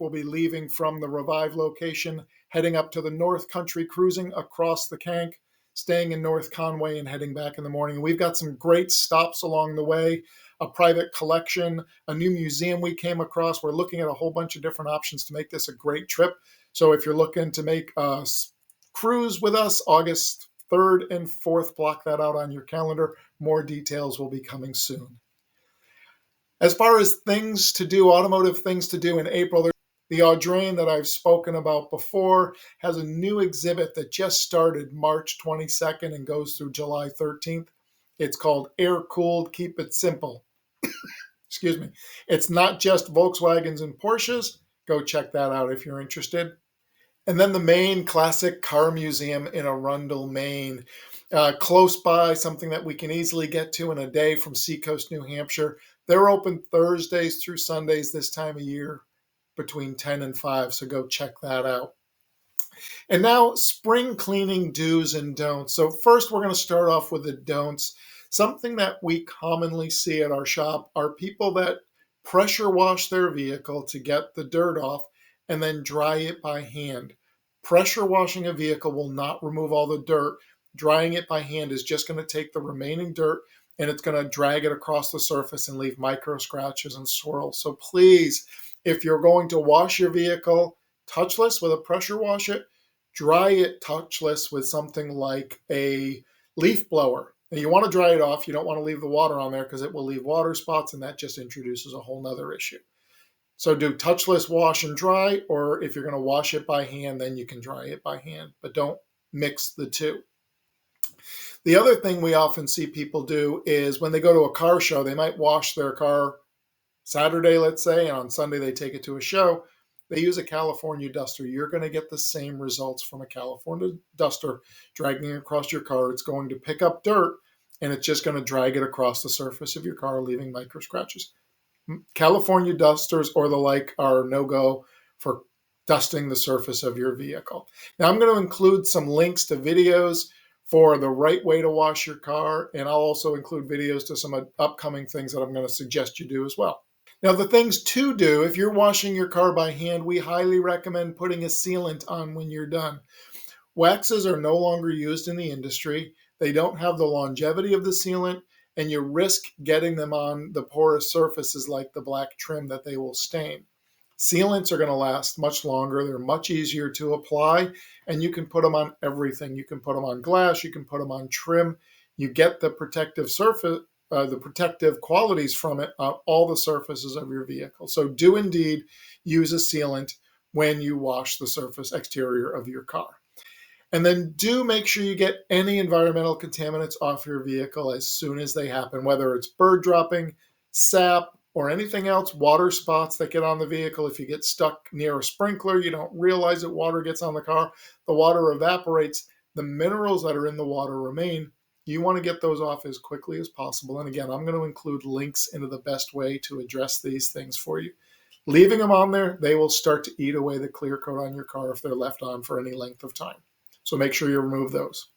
We'll be leaving from the Revive location, heading up to the North Country, cruising across the Kank, staying in North Conway and heading back in the morning. We've got some great stops along the way, a private collection, a new museum we came across. We're looking at a whole bunch of different options to make this a great trip. So if you're looking to make a cruise with us, August 3rd and 4th, block that out on your calendar. More details will be coming soon. As far as things to do, automotive things to do in April, the Audrain that I've spoken about before has a new exhibit that just started March 22nd and goes through July 13th. It's called Air Cooled, Keep It Simple. Excuse me. It's not just Volkswagens and Porsches. Go check that out if you're interested. And then the Maine Classic Car Museum in Arundel, Maine. Close by, something that we can easily get to in a day from Seacoast, New Hampshire. They're open Thursdays through Sundays this time of year between 10 and 5, so go check that out. And now, spring cleaning do's and don'ts. So first, we're going to start off with the don'ts. Something that we commonly see at our shop are people that pressure wash their vehicle to get the dirt off and then dry it by hand. Pressure washing a vehicle will not remove all the dirt. Drying it by hand is just going to take the remaining dirt and it's going to drag it across the surface and leave micro scratches and swirls. So please, if you're going to wash your vehicle touchless with a pressure washer, dry it touchless with something like a leaf blower. And you want to dry it off. You don't want to leave the water on there because it will leave water spots, and that just introduces a whole nother issue. So do touchless wash and dry, or if you're going to wash it by hand, then you can dry it by hand, but don't mix the two. The other thing we often see people do is when they go to a car show, they might wash their car Saturday, let's say, and on Sunday they take it to a show. They use a California duster. You're going to get the same results from a California duster dragging across your car. It's going to pick up dirt, and it's just going to drag it across the surface of your car, leaving micro scratches. California dusters or the like are no-go for dusting the surface of your vehicle. Now, I'm going to include some links to videos for the right way to wash your car, and I'll also include videos to some upcoming things that I'm going to suggest you do as well. Now, the things to do, if you're washing your car by hand, we highly recommend putting a sealant on when you're done. Waxes are no longer used in the industry. They don't have the longevity of the sealant, and you risk getting them on the porous surfaces like the black trim that they will stain. Sealants are going to last much longer. They're much easier to apply, and you can put them on everything. You can put them on glass. You can put them on trim. You get the protective surface, the protective qualities from it on all the surfaces of your vehicle. So do indeed use a sealant when you wash the surface exterior of your car. And then do make sure you get any environmental contaminants off your vehicle as soon as they happen, whether it's bird dropping, sap, or anything else, water spots that get on the vehicle. If you get stuck near a sprinkler, you don't realize that water gets on the car, the water evaporates, the minerals that are in the water remain. You want to get those off as quickly as possible. And again, I'm going to include links into the best way to address these things for you. Leaving them on there, they will start to eat away the clear coat on your car if they're left on for any length of time. So make sure you remove those.